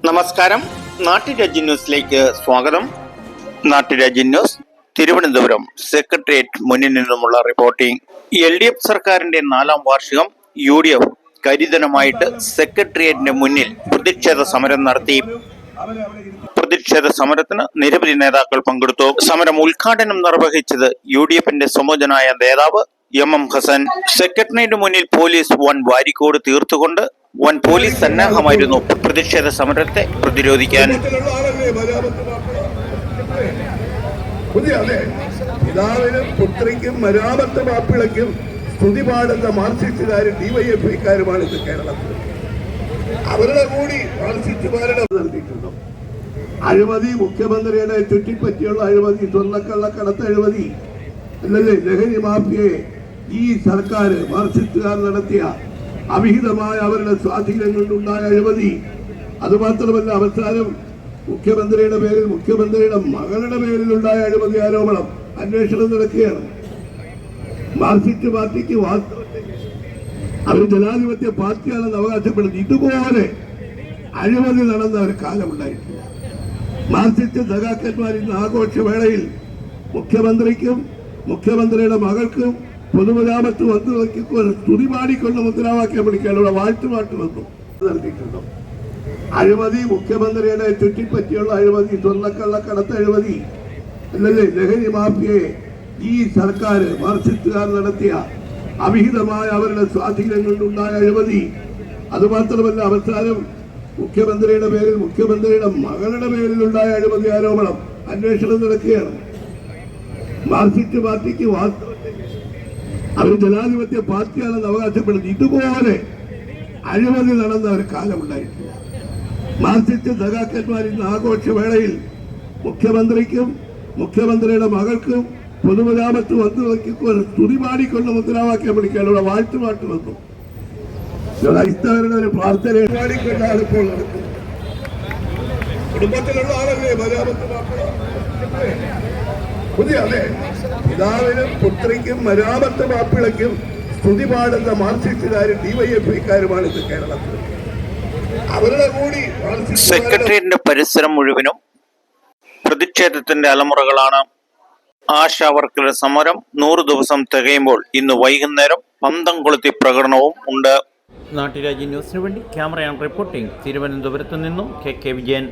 നമസ്കാരം. നാട്ടുരാജ്യ ന്യൂസിലേക്ക് സ്വാഗതം. നാട്ടുരാജ്യ ന്യൂസ് തിരുവനന്തപുരം സെക്രട്ടേറിയറ്റ് മുന്നിൽ നിന്നുമുള്ള റിപ്പോർട്ടിംഗ്. LDF സർക്കാരിന്റെ 4ാം വാർഷികം UDF കരിദിനമായിട്ട് സെക്രട്ടേറിയറ്റിന്റെ മുന്നിൽ പ്രതിഷേധ സമരം നടത്തി. പ്രതിഷേധ സമരത്തിന് നിരവധി നേതാക്കൾ പങ്കെടുത്തു. സമരം ഉദ്ഘാടനം നിർവഹിച്ചത് UDFന്റെ സമോചനായ നേതാവ് MM ഹസൻ. സെക്രട്ടേറിയറ്റിന് മുന്നിൽ പോലീസ് വൻ വാരിക്കോട് തീർത്തുകൊണ്ട് വൻ പോലീസ് സന്നാഹമായിരുന്നു പ്രതിഷേധ സമരത്തെ പ്രതിരോധിക്കാൻ. പിതാവിനും പുത്രിക്കും മരാമത്ത് മാപ്പിളയ്ക്കും സ്തുതി പാടുന്ന മാർക്സിസ്റ്റുകാരും DYFIക്കാരുമാണ് ഇത് കേരളത്തിൽ. അവരുടെ കൂടി മാർക്സിസ്റ്റുകാരുടെ നടത്തിയിട്ടുണ്ടോ? അഴിമതി, മുഖ്യമന്ത്രിയുടെ ചുറ്റിപ്പറ്റിയുള്ള അഴിമതി, സ്വർണ്ണക്കള്ളക്കടത്ത് അഴിമതി അല്ലല്ലേ? ലഹരി മാഫിയയെ ഈ സർക്കാർ മാർക്സിസ്റ്റുകാർ നടത്തിയ അവിഹിതമായ അവരുടെ സ്വാധീനം കൊണ്ടുണ്ടായ അഴിമതി. അതുമാത്രമല്ല, അവസാനം മുഖ്യമന്ത്രിയുടെ പേരിൽ, മുഖ്യമന്ത്രിയുടെ മകളുടെ പേരിലുണ്ടായ അഴിമതി ആരോപണം അന്വേഷണം നടക്കുകയാണ്. മാർക്സിസ്റ്റ് പാർട്ടിക്ക് വാസ്തവത്തിൽ അവർ ജനാധിപത്യ പാർട്ടിയാണെന്ന് അവകാശപ്പെടുന്നത്. ഇതുപോലെ അഴിമതി നടന്ന ഒരു കാലമുണ്ടായിട്ടില്ല. മാർക്സിസ്റ്റ് സഖാക്കന്മാർ ഇന്ന് ആഘോഷവേളയിൽ മുഖ്യമന്ത്രിക്കും മുഖ്യമന്ത്രിയുടെ മകൾക്കും പൊതുമരാമത്ത് വന്നു സ്തുതി പാടിക്കൊണ്ട് മുദ്രാവാക്യം വിളിക്കാൻ ഇവിടെ വാഴ്ത്തുപാട്ട് വന്നു നടത്തിയിട്ടുണ്ടോ? അഴിമതി, മുഖ്യമന്ത്രിയുടെ ചുറ്റിപ്പറ്റിയുള്ള അഴിമതി, സ്വർണ്ണക്കള്ളക്കടത്ത് അഴിമതി അല്ലല്ലേ? ലഹരി മാഫിയയെ ഈ സർക്കാർ മാർക്സിസ്റ്റുകാർ നടത്തിയ അവിഹിതമായ അവരുടെ സ്വാധീനം കൊണ്ടുണ്ടായ അഴിമതി. അതുമാത്രമല്ല, അവസാനം മുഖ്യമന്ത്രിയുടെ പേരിൽ, മുഖ്യമന്ത്രിയുടെ മകളുടെ പേരിലുണ്ടായ അഴിമതി ആരോപണം അന്വേഷണം നടക്കുകയാണ്. മാർക്സിസ്റ്റ് പാർട്ടിക്ക് വാസ്തവത്തിൽ അവർ ജനാധിപത്യ പാർട്ടിയാണെന്ന് അവകാശപ്പെടുന്നത്. ഇതുപോലെ അഴിമതി നടന്ന ഒരു കാലമുണ്ടായിട്ടില്ല. മാർക്സിസ്റ്റ് സഖാക്കന്മാർ ഇന്ന് ആഘോഷവേളയിൽ മുഖ്യമന്ത്രിക്കും മുഖ്യമന്ത്രിയുടെ മകൾക്കും പൊതുമരാമത്ത് വന്നു സ്തുതി പാടിക്കൊണ്ട് മുദ്രാവാക്യം വിളിക്കാൻ ഇവിടെ വാഴ്ത്തുപാട്ട് വന്നു. ക്രൈസ്തവരുടെ ഒരു പ്രാർത്ഥന പാടിക്കൊണ്ടാണ് ഇപ്പോൾ നടക്കുന്നത്. കുടുംബത്തിലുള്ള ആളല്ലേ മരാമത്ത് അതെ? പിതാവിനും പുത്രിക്കും മരാമത്ത് മാപ്പിളയ്ക്കും സ്തുതി പാടുന്ന മാർക്സിസ്റ്റുകാരും DYFIക്കാരുമാണ് ഇത് കേരളത്തിൽ. അവരുടെ കൂടി സെക്രട്ടേറിയറ്റിന്റെ പരിസരം മുഴുവനും പ്രതിഷേധത്തിന്റെ അലമുറകളാണ്. ആശാ വർക്കറുടെ സമരം 100 ദിവസം തികയുമ്പോൾ ഇന്ന് വൈകുന്നേരം പന്തം കൊളുത്തി പ്രകടനവും ഉണ്ട്. നാട്ടുരാജ്യ ന്യൂസിനു വേണ്ടി ക്യാമറ ആൻഡ് റിപ്പോർട്ടിംഗ് തിരുവനന്തപുരത്ത് നിന്നും KK വിജയൻ.